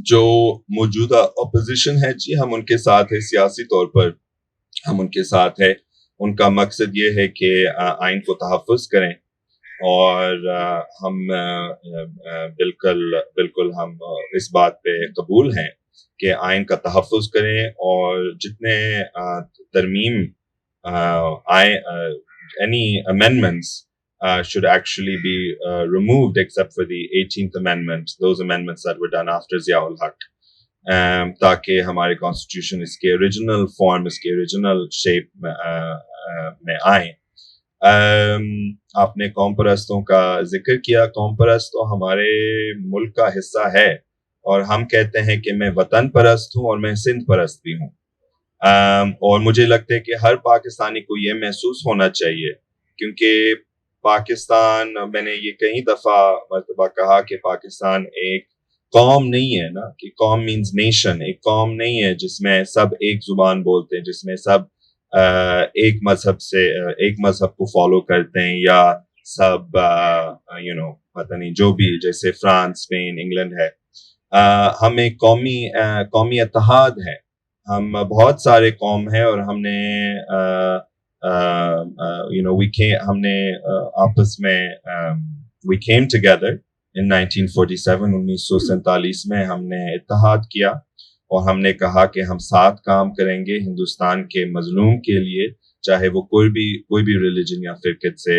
جو موجودہ اپوزیشن ہے جی ہم ان کے ساتھ ہے، سیاسی طور پر ہم ان کے ساتھ ہے. ان کا مقصد یہ ہے کہ آئین کو تحفظ کریں، اور ہم بالکل ہم اس بات پہ قبول ہیں کہ آئین کا تحفظ کریں، اور جتنے ترمیم آئے any amendments should actually be removed except for the 18th amendment, those amendments that were done after Ziaul Haq, تاکہ ہمارے کانسٹیٹیوشن اس کے اوریجنل فارم، اس کے اوریجنل شیپ میں آئیں. آپ نے قوم پرستوں کا ذکر کیا. قوم پرست تو ہمارے ملک کا حصہ ہے، اور ہم کہتے ہیں کہ میں وطن پرست ہوں اور میں سندھ پرست بھی ہوں. اور مجھے لگتا ہے کہ ہر پاکستانی کو یہ محسوس ہونا چاہیے، کیونکہ پاکستان، میں نے یہ کئی دفعہ مرتبہ کہا کہ پاکستان ایک قوم نہیں ہے نا، کہ قوم مینز نیشن. ایک قوم نہیں ہے جس میں سب ایک زبان بولتے ہیں، جس میں سب ایک مذہب کو فالو کرتے ہیں، یا سب پتہ نہیں جو بھی، جیسے فرانس، اسپین، انگلینڈ ہے. ہم ایک قومی اتحاد ہے. ہم بہت سارے قوم ہیں، اور ہم نے ہم نے آپس میں we came together in 1947. 1947 میں ہم نے اتحاد کیا، اور ہم نے کہا کہ ہم ساتھ کام کریں گے ہندوستان کے مظلوم کے لیے، چاہے وہ کوئی بھی ریلیجن یا فرقت سے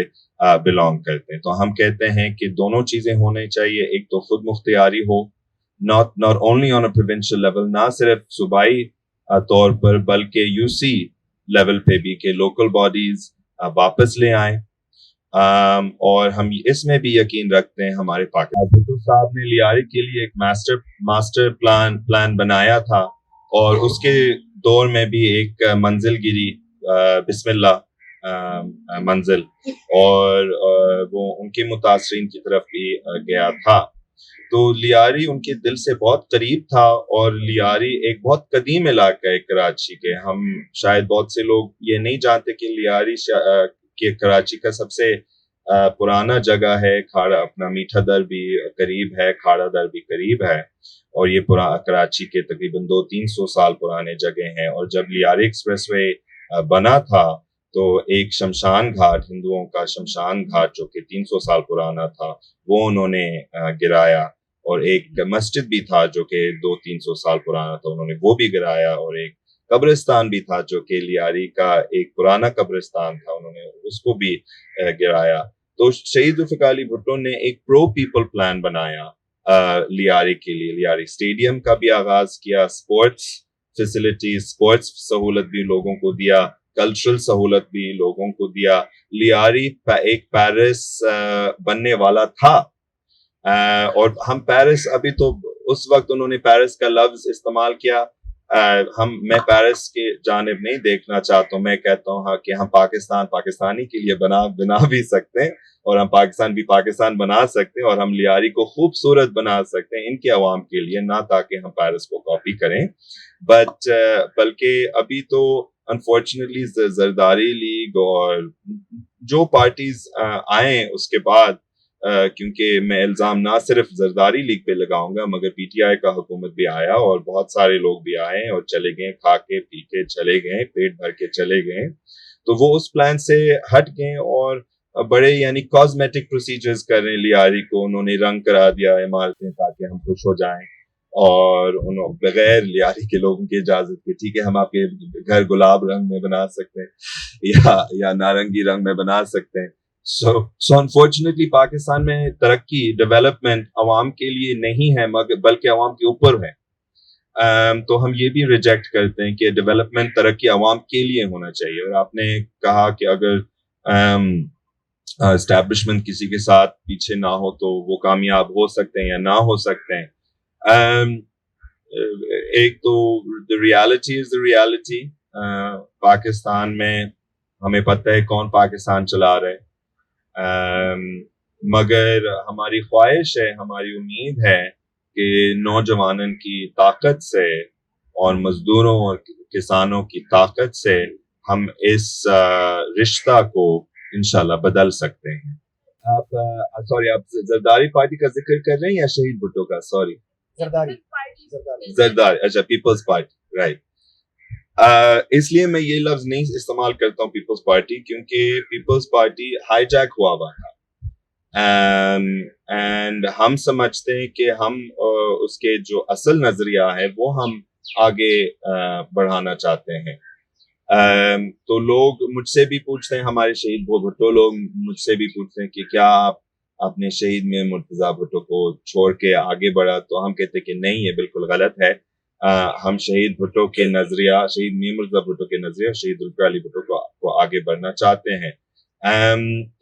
بلانگ کرتے ہیں. تو ہم کہتے ہیں کہ دونوں چیزیں ہونے چاہیے. ایک تو خود مختاری ہو، not only on a provincial level، نہ صرف صوبائی طور پر، بلکہ یو سی لیول پہ بھی، کہ لوکل باڈیز واپس لے آئیں. اور ہم اس میں بھی یقین رکھتے ہیں. ہمارے پاکستان بھٹو صاحب نے لیاری کے لیے ایک ماسٹر پلان بنایا تھا، اور اس کے دور میں بھی ایک منزل گری، بسم اللہ منزل، اور وہ ان کے متاثرین کی طرف بھی گیا تھا. تو لیاری ان کے دل سے بہت قریب تھا، اور لیاری ایک بہت قدیم علاقہ ہے کراچی کے. ہم شاید بہت سے لوگ یہ نہیں جانتے کہ لیاری کہ کراچی کا سب سے پرانا جگہ ہے. کھاڑا اپنا میٹھا در بھی قریب ہے، کھاڑا در بھی قریب ہے، اور یہ کراچی کے تقریباً 200-300 سال پرانے جگہ ہیں. اور جب لیاری ایکسپریس وے بنا تھا تو ایک شمشان گھاٹ، ہندوؤں کا شمشان گھاٹ جو کہ 300 سال پرانا تھا، وہ انہوں نے گرایا. اور ایک مسجد بھی تھا جو کہ 200-300 سال پرانا تھا، انہوں نے وہ بھی گرایا. اور ایک قبرستان بھی تھا جو کہ لیاری کا ایک پرانا قبرستان تھا، انہوں نے اس کو بھی گرایا. تو شہید ذوالفقار علی بھٹو نے ایک پرو پیپل پلان بنایا لیاری کے لیے. لیاری اسٹیڈیم کا بھی آغاز کیا، اسپورٹس فیسلٹیز، اسپورٹس سہولت بھی لوگوں کو دیا، کلچرل سہولت بھی لوگوں کو دیا. لیاری ایک پیرس بننے والا تھا، اور ہم پیرس، ابھی تو اس وقت انہوں نے پیرس کا لفظ استعمال کیا. میں پیرس کے جانب نہیں دیکھنا چاہتا ہوں. میں کہتا ہوں ہاں کہ ہم پاکستانی کے لیے بنا بھی سکتے ہیں، اور ہم پاکستان بنا سکتے ہیں، اور ہم لیاری کو خوبصورت بنا سکتے ہیں ان کے عوام کے لیے، نہ تاکہ ہم پیرس کو کاپی کریں. بلکہ ابھی تو انفارچونیٹلی زرداری لیگ اور جو پارٹیز آئیں اس کے بعد، کیونکہ میں الزام نہ صرف زرداری لیگ پہ لگاؤں گا، مگر پی ٹی آئی کا حکومت بھی آیا، اور بہت سارے لوگ بھی آئے اور چلے گئے، کھا کے پی کے چلے گئے، پیٹ بھر کے چلے گئے. تو وہ اس پلان سے ہٹ گئے، اور بڑے کازمیٹک پروسیجرز کر رہے ہیں. لیاری کو انہوں نے رنگ کرا دیا عمارتیں تاکہ ہم خوش ہو جائیں، اور انہوں بغیر لیاری کے لوگوں کی اجازت کے، ٹھیک ہے ہم آپ کے گھر گلاب رنگ میں بنا سکتے ہیں یا نارنگی رنگ میں بنا سکتے ہیں. سو انفارچونیٹلی پاکستان میں ترقی، ڈیولپمنٹ عوام کے لیے نہیں ہے، بلکہ عوام کے اوپر ہے. تو ہم یہ بھی ریجیکٹ کرتے ہیں کہ ڈیولپمنٹ، ترقی عوام کے لیے ہونا چاہیے. اور آپ نے کہا کہ اگر اسٹیبلشمنٹ کسی کے ساتھ پیچھے نہ ہو تو وہ کامیاب ہو سکتے ہیں یا نہ ہو سکتے ہیں. ایک تو reality is the reality. Pakistan میں ہمیں پتہ ہے کون پاکستان چلا رہے، مگر ہماری خواہش ہے، ہماری امید ہے کہ نوجوانوں کی طاقت سے اور مزدوروں اور کسانوں کی طاقت سے ہم اس رشتہ کو انشاءاللہ بدل سکتے ہیں. آپ سوری آپ زرداری پارٹی کا ذکر کر رہے ہیں یا شہید بھٹو کا؟ سوری زرداری، اچھا پیپلز پارٹی، رائٹ. اس لیے میں یہ لفظ نہیں استعمال کرتا ہوں پیپلز پارٹی، کیونکہ پیپلز پارٹی ہائی جیک ہوا ہوا تھا، اینڈ ہم سمجھتے ہیں کہ ہم اس کے جو اصل نظریہ ہے وہ ہم آگے بڑھانا چاہتے ہیں. تو لوگ مجھ سے بھی پوچھتے ہیں، ہمارے شہید بھٹو لوگ مجھ سے بھی پوچھتے ہیں کہ کیا آپ اپنے شہید میں مرتضیٰ بھٹو کو چھوڑ کے آگے بڑھا؟ تو ہم کہتے ہیں کہ نہیں، یہ بالکل غلط ہے. ہم شہید بھٹو کے نظریہ، شہید میر مرتضیٰ بھٹو کے نظریہ، شہید ذوالفقار علی بھٹو کو آگے بڑھنا چاہتے ہیں.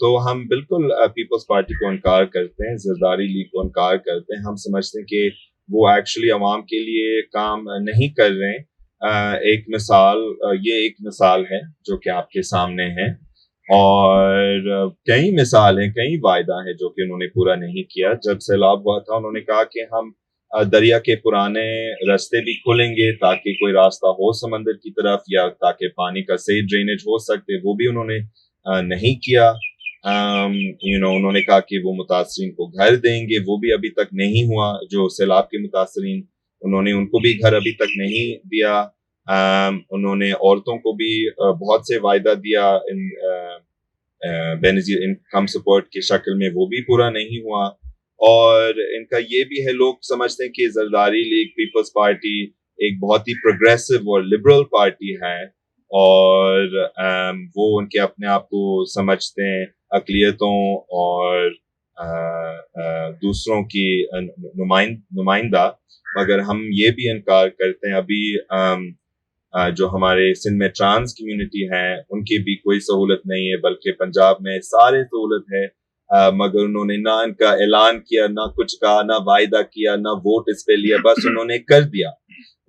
تو ہم بالکل پیپلز پارٹی کو انکار کرتے ہیں، زرداری لیگ کو انکار کرتے ہیں. ہم سمجھتے ہیں کہ وہ ایکچولی عوام کے لیے کام نہیں کر رہے ہیں. ایک مثال، یہ ایک مثال ہے جو کہ آپ کے سامنے ہے، اور کئی مثال ہیں، کئی وعدہ ہیں جو کہ انہوں نے پورا نہیں کیا. جب سیلاب ہوا تھا انہوں نے کہا کہ ہم دریا کے پرانے راستے بھی کھولیں گے تاکہ کوئی راستہ ہو سمندر کی طرف، یا تاکہ پانی کا صحیح ڈرینیج ہو سکتے، وہ بھی انہوں نے نہیں کیا. انہوں نے کہا کہ وہ متاثرین کو گھر دیں گے، وہ بھی ابھی تک نہیں ہوا. جو سیلاب کے متاثرین، انہوں نے ان کو بھی گھر ابھی تک نہیں دیا. انہوں نے عورتوں کو بھی بہت سے وعدہ دیا بے نظیر انکم سپورٹ کی شکل میں، وہ بھی پورا نہیں ہوا. اور ان کا یہ بھی ہے، لوگ سمجھتے ہیں کہ زرداری لیگ، پیپلز پارٹی ایک بہت ہی پروگریسو اور لبرل پارٹی ہے، اور وہ ان کے اپنے آپ کو سمجھتے ہیں اقلیتوں اور دوسروں کی نمائندہ. مگر ہم یہ بھی انکار کرتے ہیں، ابھی جو ہمارے سندھ میں ٹرانس کمیونٹی ہیں ان کی بھی کوئی سہولت نہیں ہے، بلکہ پنجاب میں سارے سہولت ہے. مگر انہوں نے نہ ان کا اعلان کیا، نہ کچھ کہا، نہ وعدہ کیا، نہ ووٹ اس پہ لیا، بس انہوں نے کر دیا.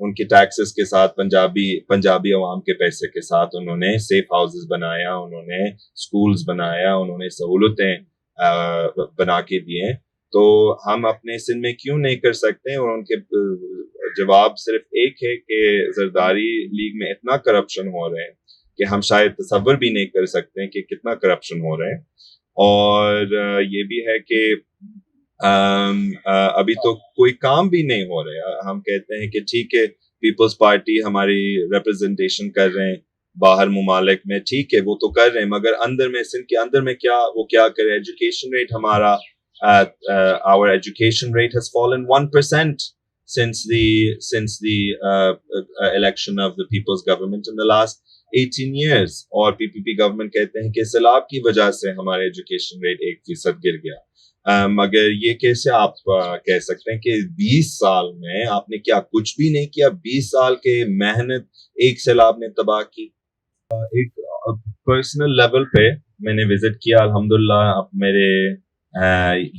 ان کے ٹیکسز کے ساتھ، پنجابی عوام کے پیسے کے ساتھ انہوں نے سیف ہاؤسز بنایا، انہوں نے سکولز بنایا، انہوں نے سہولتیں بنا کے دیے. تو ہم اپنے سندھ میں کیوں نہیں کر سکتے؟ اور ان کے جواب صرف ایک ہے کہ زرداری لیگ میں اتنا کرپشن ہو رہے ہیں کہ ہم شاید تصور بھی نہیں کر سکتے کہ کتنا کرپشن ہو رہے ہیں. اور یہ بھی ہے کہ ابھی تو کوئی کام بھی نہیں ہو رہا. ہم کہتے ہیں کہ ٹھیک ہے، پیپلز پارٹی ہماری ریپرزنٹیشن کر رہے ہیں باہر ممالک میں، ٹھیک ہے وہ تو کر رہے ہیں، مگر اندر میں، سندھ کے اندر میں کیا کرے؟ ایجوکیشن ریٹ ہمارا our education rate has fallen 1% since the election of the people's government in the last 18 years. اور پی پی پی گورنمنٹ کہتے ہیں کہ سیلاب کی وجہ سے ہمارے ایجوکیشن ریٹ 1% گر گیا. مگر یہ کیسے آپ کہہ سکتے ہیں کہ 20 سال میں آپ نے کیا کچھ بھی نہیں کیا؟ 20 سال کے محنت ایک سیلاب نے تباہ کی. ایک پرسنل لیول پہ میں نے وزٹ کیا، الحمدللہ. اب میرے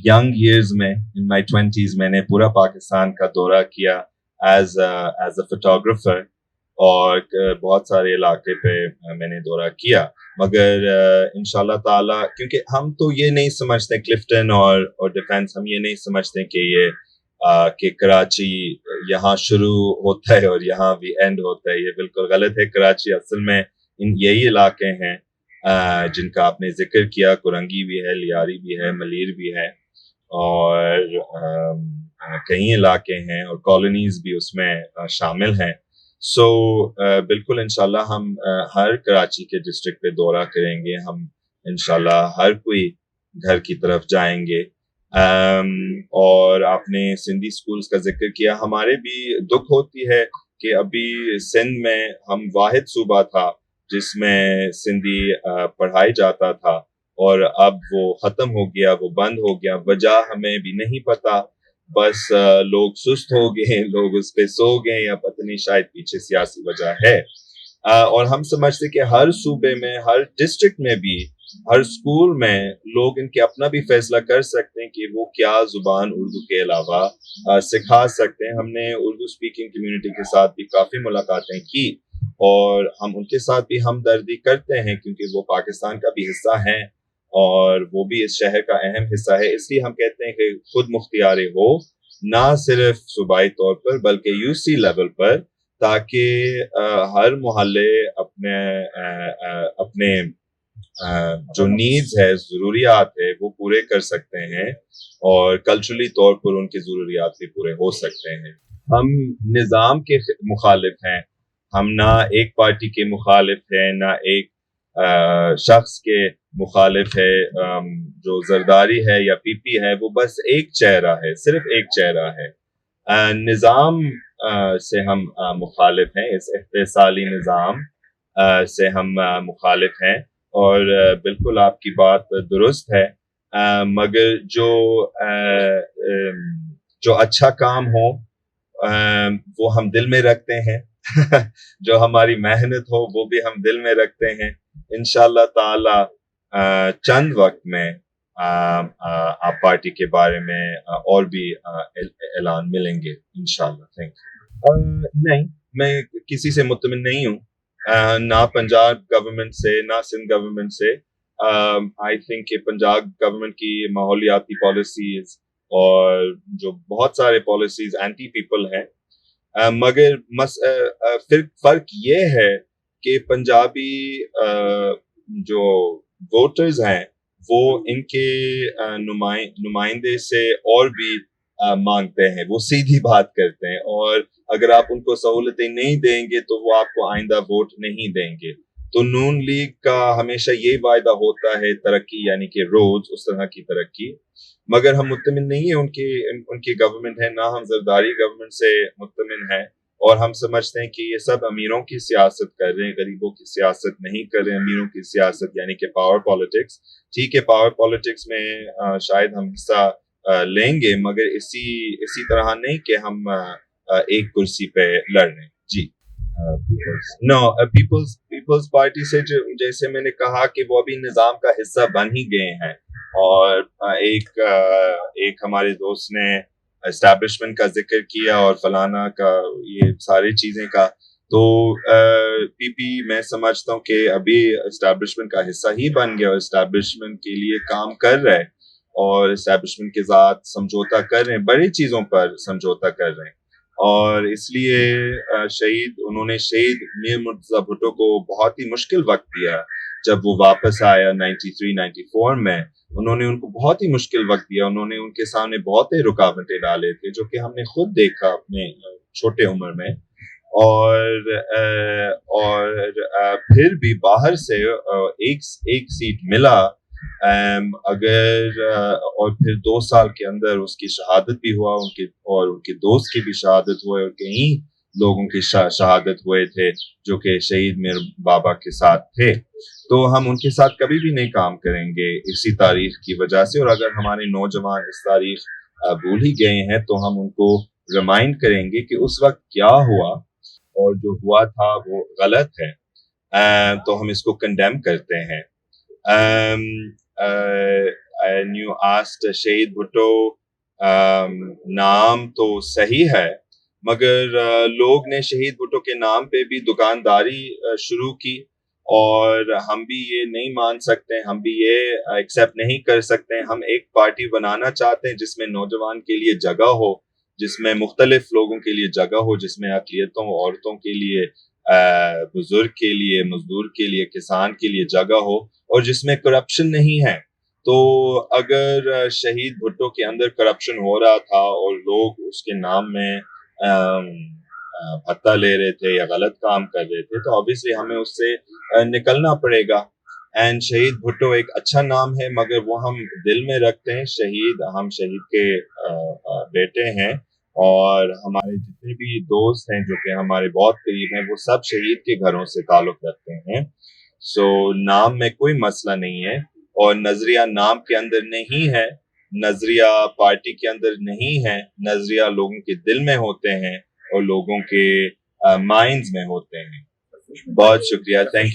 ینگ ایئرز میں، ان مائی 20s، میں نے پورا پاکستان کا دورہ کیا ایز اے فوٹوگرافر، اور بہت سارے علاقے پہ میں نے دورہ کیا. مگر انشاءاللہ تعالیٰ، کیونکہ ہم تو یہ نہیں سمجھتے کلفٹن اور ڈیفینس، ہم یہ نہیں سمجھتے کہ یہ کہ کراچی یہاں شروع ہوتا ہے اور یہاں بھی اینڈ ہوتا ہے. یہ بالکل غلط ہے. کراچی اصل میں یہی علاقے ہیں جن کا آپ نے ذکر کیا. کرنگی بھی ہے، لیاری بھی ہے، ملیر بھی ہے، اور کئی علاقے ہیں، اور کالونیز بھی اس میں شامل ہیں. سو بالکل انشاءاللہ ہم ہر کراچی کے ڈسٹرکٹ پہ دورہ کریں گے. ہم انشاءاللہ ہر کوئی گھر کی طرف جائیں گے. اور آپ نے سندھی سکولز کا ذکر کیا. ہمارے بھی دکھ ہوتی ہے کہ ابھی سندھ میں ہم واحد صوبہ تھا جس میں سندھی پڑھائی جاتا تھا، اور اب وہ ختم ہو گیا، وہ بند ہو گیا. وجہ ہمیں بھی نہیں پتا، بس لوگ سست ہو گئے، لوگ اس پہ سو گئے، یا پتہ نہیں، شاید پیچھے سیاسی وجہ ہے. اور ہم سمجھتے کہ ہر صوبے میں، ہر ڈسٹرکٹ میں بھی، ہر سکول میں لوگ ان کے اپنا بھی فیصلہ کر سکتے ہیں کہ وہ کیا زبان اردو کے علاوہ سکھا سکتے ہیں. ہم نے اردو سپیکنگ کمیونٹی کے ساتھ بھی کافی ملاقاتیں کی، اور ہم ان کے ساتھ بھی ہمدردی کرتے ہیں کیونکہ وہ پاکستان کا بھی حصہ ہیں اور وہ بھی اس شہر کا اہم حصہ ہے. اس لیے ہم کہتے ہیں کہ خود مختاری ہو، نہ صرف صوبائی طور پر بلکہ یو سی لیول پر، تاکہ ہر محلے اپنے جو نیڈز ہے ضروریات ہے وہ پورے کر سکتے ہیں اور کلچرلی طور پر ان کی ضروریات بھی پورے ہو سکتے ہیں. ہم نظام کے مخالف ہیں, ہم نہ ایک پارٹی کے مخالف ہیں نہ ایک شخص کے مخالف ہے. جو زرداری ہے یا پی پی ہے وہ بس ایک چہرہ ہے, صرف ایک چہرہ ہے. نظام سے ہم مخالف ہیں, اس اقتصادی نظام سے ہم مخالف ہیں اور بالکل آپ کی بات درست ہے. مگر جو اچھا کام ہو وہ ہم دل میں رکھتے ہیں. جو ہماری محنت ہو وہ بھی ہم دل میں رکھتے ہیں. انشاءاللہ تعالی چند وقت میں آپ پارٹی کے بارے میں اور بھی اعلان ملیں گے انشاءاللہ. Thank you. نہیں, میں کسی سے مطمئن نہیں ہوں, نہ پنجاب گورنمنٹ سے نہ سندھ گورنمنٹ سے. آئی تھنک کہ پنجاب گورنمنٹ کی ماحولیاتی پالیسیز اور جو بہت سارے پالیسیز اینٹی پیپل ہیں, مگر فرق یہ ہے کہ پنجابی جو ووٹرز ہیں وہ ان کے نمائندے سے اور بھی مانگتے ہیں, وہ سیدھی بات کرتے ہیں, اور اگر آپ ان کو سہولتیں نہیں دیں گے تو وہ آپ کو آئندہ ووٹ نہیں دیں گے. تو نون لیگ کا ہمیشہ یہ وعدہ ہوتا ہے ترقی, یعنی کہ روز اس طرح کی ترقی, مگر ہم مطمئن نہیں ہیں ان کی گورنمنٹ ہے, نہ ہم زرداری گورنمنٹ سے مطمئن ہیں, اور ہم سمجھتے ہیں کہ یہ سب امیروں کی سیاست کر رہے ہیں, غریبوں کی سیاست نہیں کر رہے ہیں. امیروں کی سیاست یعنی کہ پاور پالیٹکس. ٹھیک ہے, پاور پالیٹکس میں شاید ہم حصہ لیں گے, مگر اسی طرح نہیں کہ ہم ایک کرسی پہ لڑ رہے ہیں. جی پیپلز پارٹی سے جیسے میں نے کہا کہ وہ ابھی نظام کا حصہ بن ہی گئے ہیں, اور ایک ہمارے دوست نے اسٹیبلشمنٹ کا ذکر کیا اور فلانا کا, یہ ساری چیزیں کا, تو پی پی میں سمجھتا ہوں کہ ابھی اسٹیبلشمنٹ کا حصہ ہی بن گیا اور اسٹیبلشمنٹ کے لیے کام کر رہے ہیں اور اسٹیبلشمنٹ کے ساتھ سمجھوتا کر رہے ہیں, بڑی چیزوں پر سمجھوتا کر رہے ہیں. اور اس لیے انہوں نے شہید میر مرتضیٰ بھٹو کو بہت ہی مشکل وقت دیا. جب وہ واپس آیا 93-94 میں, انہوں نے ان کو بہت ہی مشکل وقت دیا. انہوں نے ان کے سامنے بہت ہی رکاوٹیں ڈالے تھے, جو کہ ہم نے خود دیکھا اپنے چھوٹے عمر میں. اور پھر بھی باہر سے ایک سیٹ ملا, اور پھر 2 سال کے اندر اس کی شہادت بھی ہوا, ان کے دوست کی بھی شہادت ہوئے, اور کئی لوگوں کی شہادت ہوئے تھے جو کہ شہید میر بابا کے ساتھ تھے. تو ہم ان کے ساتھ کبھی بھی نہیں کام کریں گے اسی تاریخ کی وجہ سے, اور اگر ہمارے نوجوان اس تاریخ بھول ہی گئے ہیں تو ہم ان کو ریمائنڈ کریں گے کہ اس وقت کیا ہوا, اور جو ہوا تھا وہ غلط ہے. تو ہم اس کو کنڈیم کرتے ہیں. and you asked شہید بھٹو, نام تو صحیح ہے, مگر لوگ نے شہید بھٹو کے نام پہ بھی دکانداری شروع کی, اور ہم بھی یہ نہیں مان سکتے, ہم بھی یہ ایکسیپٹ نہیں کر سکتے. ہم ایک پارٹی بنانا چاہتے ہیں جس میں نوجوان کے لیے جگہ ہو, جس میں مختلف لوگوں کے لیے جگہ ہو, جس میں اقلیتوں, عورتوں کے لیے, بزرگ کے لیے, مزدور کے لیے, کسان کے لیے جگہ ہو, اور جس میں کرپشن نہیں ہے. تو اگر شہید بھٹو کے اندر کرپشن ہو رہا تھا اور لوگ اس کے نام میں بھتہ لے رہے تھے یا غلط کام کر رہے تھے, تو obviously ہمیں اس سے نکلنا پڑے گا. اینڈ شہید بھٹو ایک اچھا نام ہے, مگر وہ ہم دل میں رکھتے ہیں. ہم شہید کے بیٹے ہیں, اور ہمارے جتنے بھی دوست ہیں جو کہ ہمارے بہت قریب ہیں, وہ سب شہید کے گھروں سے تعلق رکھتے ہیں. سو نام میں کوئی مسئلہ نہیں ہے, اور نظریہ نام کے اندر نہیں ہے, نظریہ پارٹی کے اندر نہیں ہے, نظریہ لوگوں کے دل میں ہوتے ہیں اور لوگوں کے مائنڈز میں ہوتے ہیں. بہت شکریہ. Thank you.